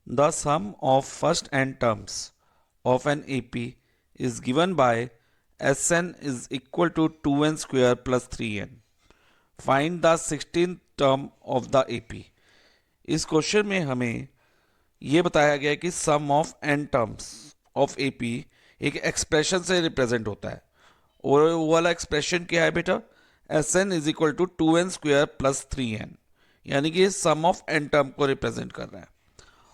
The sum of first n terms of an AP is given by Sn is equal to 2n square plus 3n. Find the 16th term of the AP. इस question में हमें ये बताया गया है कि sum of n terms of AP एक expression से रिप्रेजेंट होता है और वो वाला एक्सप्रेशन क्या है बेटा, S n is equal to 2n² plus 3n, यानी कि सम ऑफ एन टर्म को रिप्रेजेंट कर रहा है।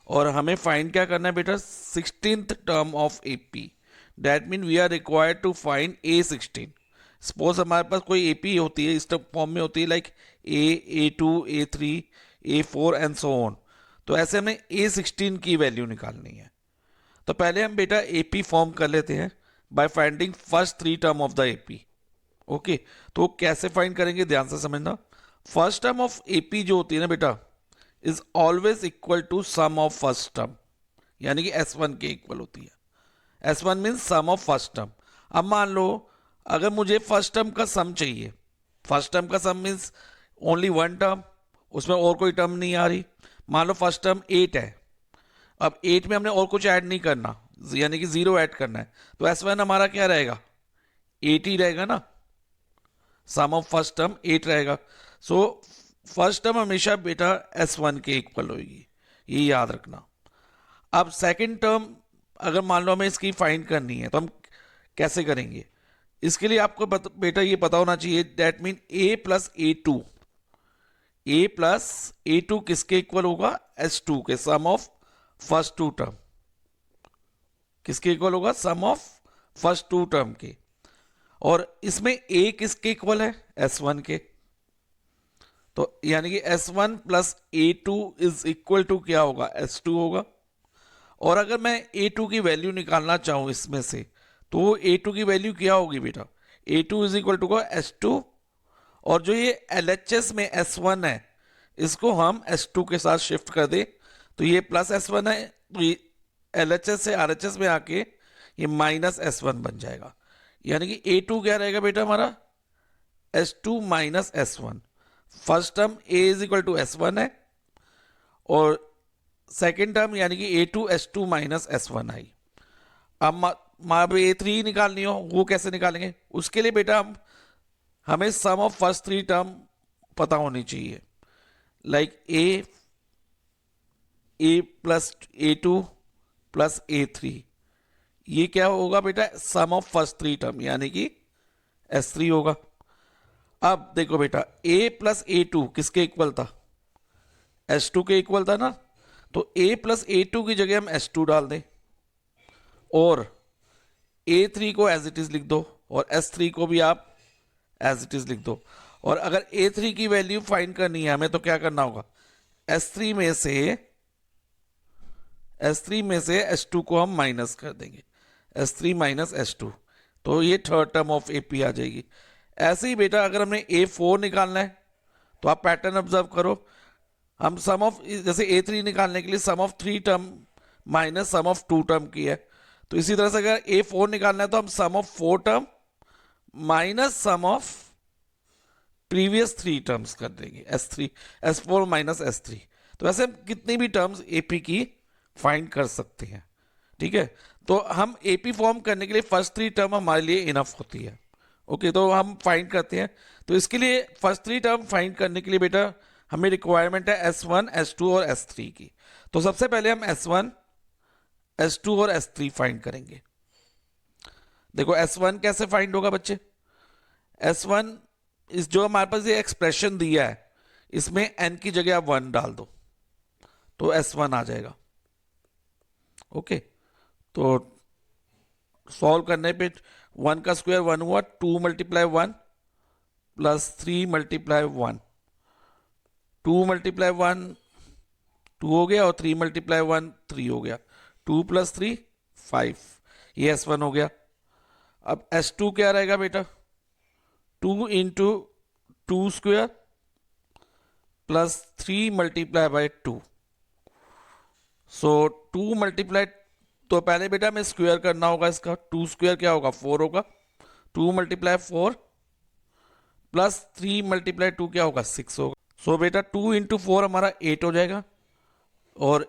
और हमें फाइंड क्या करना है बेटा, 16th term of AP. That mean we are required to find A16। Suppose हमारे पास कोई एपी होती है, इस फॉर्म में होती है like A2, A3, A4 and so on. तो ऐसे हमें A16 की वैल्यू निकालनी है। तो पहले हम बेटा एपी फॉर्म कर लेते हैं by finding first 3 term of the AP. Okay, तो कैसे फाइंड करेंगे ध्यान से समझना। फर्स्ट टर्म ऑफ एपी जो होती है ना बेटा, is always equal to sum of first term, यानी कि S1 के इक्वल होती है। S1 means sum of first term. अब मान लो अगर मुझे फर्स्ट टर्म का सम चाहिए, फर्स्ट टर्म का सम मीन्स ओनली वन टर्म, उसमें और कोई टर्म नहीं आ रही। मान लो फर्स्ट टर्म 8 है, अब 8 में हमने और कुछ ऐड नहीं करना, यानी कि 0 ऐड करना है, तो S1 हमारा क्या रहेगा, 8 ही रहेगा ना। सम ऑफ फर्स्ट टर्म 8 रहेगा। सो फर्स्ट टर्म हमेशा बेटा S1 के इक्वल होगी, ये याद रखना। अब सेकंड टर्म अगर मान लो हमें इसकी फाइंड करनी है तो हम कैसे करेंगे, इसके लिए आपको बेटा ये पता होना चाहिए, that mean A plus A2, A plus A2 किसके इक्वल होगा, S2 के, सम ऑफ फर्स्ट 2 टर्म। किसके इक्वल होगा, सम ऑफ फर्स्ट 2 टर्म के। और इसमें A किसके इक्वल है, S1 के। तो यानी कि S1 plus A2 is equal to क्या होगा, S2 होगा। और अगर मैं A2 की वैल्यू निकालना चाहूं इसमें से, तो A2 की वैल्यू क्या होगी बेटा, A2 इज इक्वल टू का S2, और जो ये LHS में S1 है इसको हम S2 के साथ शिफ्ट कर दे, तो ये प्लस S1 है, तो ये LHS से RHS में आके ये माइनस S1 बन जाएगा। यानी कि A2 क्या रहेगा बेटा हमारा, S2 minus S1। First term A is equal to S1 है, और सेकेंड टर्म यानी कि A2 S2 माइनस S1 आई। अब A3 निकालनी हो, वो कैसे निकालेंगे, उसके लिए बेटा हमें सम ऑफ फर्स्ट 3 टर्म पता होनी चाहिए, like A plus A2 plus A3, ये क्या होगा बेटा, सम ऑफ फर्स्ट 3 टर्म, यानी कि S3 होगा। अब देखो बेटा A प्लस A2 किसके इक्वल था, S2 के इक्वल था ना, तो A प्लस A2 की जगह हम S2 डाल दें, और A3 को एज इट इज लिख दो, और S3 को भी आप एज इट इज लिख दो। और अगर A3 की वैल्यू फाइंड करनी है हमें, तो क्या करना होगा, S3 में से S2 को हम माइनस कर देंगे, S3 माइनस S2, तो ये थर्ड टर्म ऑफ AP आ जाएगी। ऐसे ही बेटा अगर हमने A4 निकालना है, तो आप पैटर्न ऑब्जर्व करो, हम सम ऑफ, जैसे A3 निकालने के लिए sum of 3 term minus sum of 2 term की है, तो इसी तरह से अगर A4 निकालना है तो हम sum of 4 term minus sum of previous 3 terms कर देंगे, S4 माइनस S3। तो ऐसे हम कितनी भी टर्म्स AP की फाइंड कर सकते हैं, ठीक है। तो हम AP फॉर्म करने के लिए फर्स्ट 3 टर्म हमारे लिए इनफ होती है। ओके, तो हम फाइंड करते हैं। तो इसके लिए फर्स्ट 3 टर्म फाइंड करने के लिए बेटा हमें रिक्वायरमेंट है S1, S2 और S3 की। तो सबसे पहले हम S1, S2 और S3 फाइंड करेंगे। देखो S1 कैसे फाइंड होगा बच्चे, S1 इस जो हमारे पास ये एक्सप्रेशन दिया है, इसमें n की जगह आप 1 डाल दो, तो S1 आ जाएगा। ओके, तो सॉल्व करने पे 1 का स्क्वायर 1 हुआ, 2 मल्टीप्लाई 1 प्लस 3 मल्टीप्लाई 1, 2 मल्टीप्लाई 1 2 हो गया, और 3 मल्टीप्लाई 1 3 हो गया, 2 प्लस 3 5, ये S1 हो गया। अब S2 क्या रहेगा बेटा, 2 into 2 square plus 3 multiply by 2, so 2 multiply, तो पहले बेटा हमें स्क्वायर करना होगा इसका, 2 स्क्वायर क्या होगा 4 होगा, 2 मल्टीप्लाई 4 प्लस 3 मल्टीप्लाई 2 क्या होगा 6 होगा। सो बेटा 2 इंटू 4 हमारा 8 हो जाएगा, और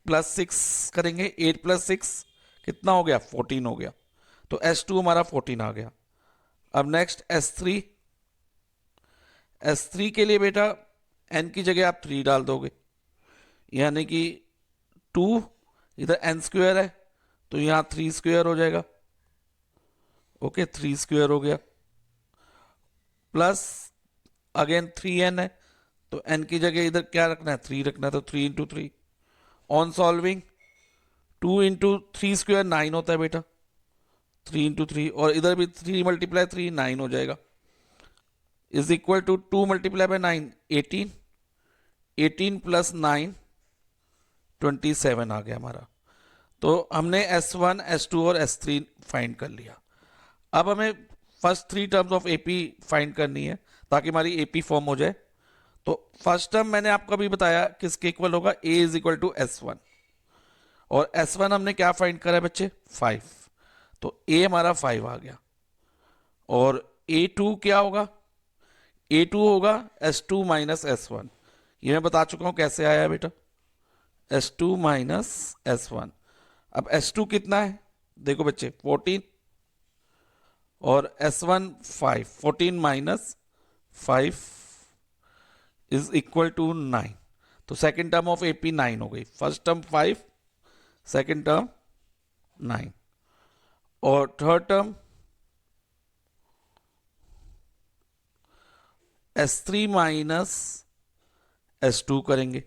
प्लस 6 करेंगे, 8 प्लस 6 कितना हो गया, 14 हो गया। तो S2 हमारा 14 आ गया। अब नेक्स्ट S3, S3 के लिए बेटा n की जगह आप 3 डाल दोगे, यानी कि 2, इधर n स्क्वायर है तो यहाँ 3 स्क्वायर हो जाएगा। ओके, 3 स्क्वायर हो गया, प्लस अगेन 3n है तो n की जगह इधर क्या रखना है, 3 रखना है, तो 3 into 3। On solving 2 into 3 square 9 होता है बेटा, 3 इंटू 3, और इधर भी 3 मल्टीप्लाई 3 9 हो जाएगा, is equal to 2 multiply by 9 18, 18 plus 9 27 आ गया हमारा। तो हमने S1, S2 और S3 फाइंड कर लिया। अब हमें first 3 terms of AP find करनी है ताकि हमारी एपी फॉर्म हो जाए। तो फर्स्ट टर्म मैंने आपको अभी बताया किसके इक्वल होगा, A is equal to S1, और S1 हमने क्या फाइंड करा है बच्चे, 5, तो A हमारा 5 आ गया। और A2 क्या होगा, A2 होगा S2 माइनस S1, ये मैं बता चुका हूं कैसे आया बेटा, S2 माइनस S1। अब S2 कितना है, देखो बच्चे 14, और S1 5, 14 minus 5 is equal to 9। तो सेकेंड टर्म ऑफ एपी 9 हो गई, फर्स्ट टर्म 5, सेकेंड टर्म 9, और third term S3 minus S2 करेंगे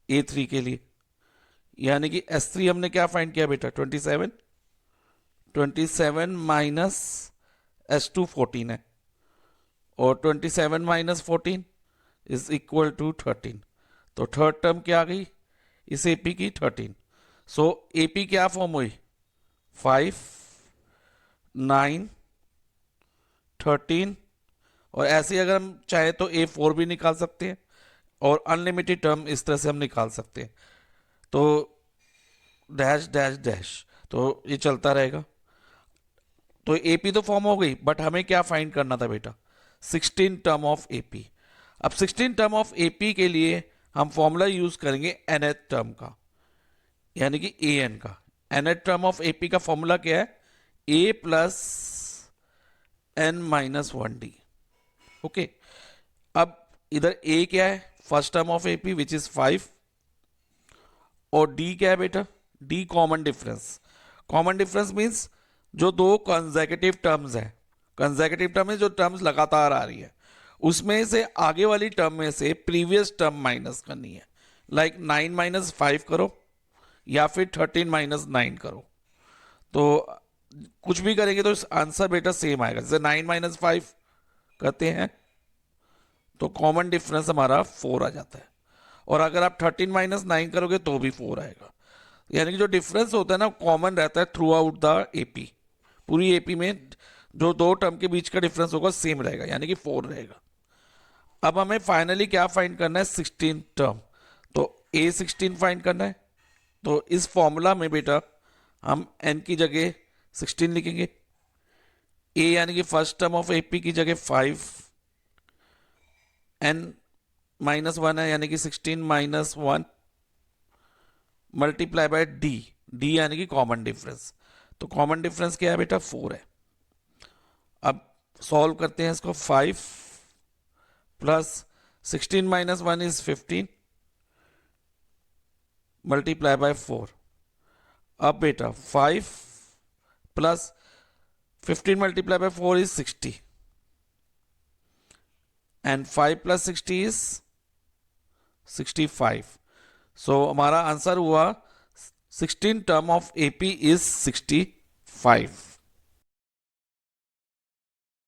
A3 के लिए, यानी कि S3 हमने क्या फाइंड किया बेटा, 27, 27 माइनस S2 14 है, और 27 माइनस 14 इज इक्वल टू 13। तो थर्ड टर्म क्या आ गई इस एपी की, 13। सो एपी क्या फॉर्म हुई, 5, 9, 13, और ऐसे ही अगर हम चाहे तो A4 भी निकाल सकते हैं, और अनलिमिटेड टर्म इस तरह से हम निकाल सकते हैं। तो डैश डैश डैश, तो ये चलता रहेगा। तो एपी तो फॉर्म हो गई, बट हमें क्या फाइंड करना था बेटा, 16 टर्म ऑफ एपी। अब 16 टर्म ऑफ एपी के लिए हम फॉर्मूला यूज करेंगे nth टर्म का, यानी कि an का। nth टर्म ऑफ एपी का फॉर्मूला क्या है, a plus n minus 1d। Okay, अब इधर a क्या है, first term of AP which is 5, और d क्या है बेटा, d common difference. Common difference means जो दो कंसेक्यूटिव टर्म्स है, कंसेक्यूटिव टर्म में जो टर्म्स लगातार आ रही है, उसमें से आगे वाली टर्म में से प्रीवियस टर्म माइनस करनी है। लाइक 9 माइनस 5 करो, या फिर 13 माइनस 9 करो, तो कुछ भी करेंगे तो आंसर बेटा सेम आएगा। जैसे 9 माइनस 5 करते हैं तो कॉमन डिफरेंस हमारा 4 आ जाता है, और अगर आप 13 माइनस 9 करोगे तो भी 4 आएगा। यानी कि जो डिफरेंस होता है ना, कॉमन रहता है थ्रू आउट द एपी। पूरी एपी में जो दो टर्म के बीच का डिफरेंस होगा सेम रहेगा, यानी कि 4 रहेगा। अब हमें फाइनली क्या फाइंड करना है, 16 टर्म। तो A16 फाइंड करना है, तो इस फॉर्मूला में बेटा हम n की जगह 16 लिखेंगे, a यानी कि फर्स्ट टर्म ऑफ एपी की जगह 5, n माइनस 1 है यानी कि 16 minus 1 multiply by d, d यानी कि कॉमन डिफरेंस। तो कॉमन डिफरेंस क्या है बेटा, 4 है। अब सॉल्व करते हैं इसको, 5 plus 16 minus 1 is 15 multiply by 4। अब बेटा 5 plus 15 multiply by 4 is 60, and 5 plus 60 is 65। सो हमारा आंसर हुआ 16 टर्म ऑफ एपी इज 65।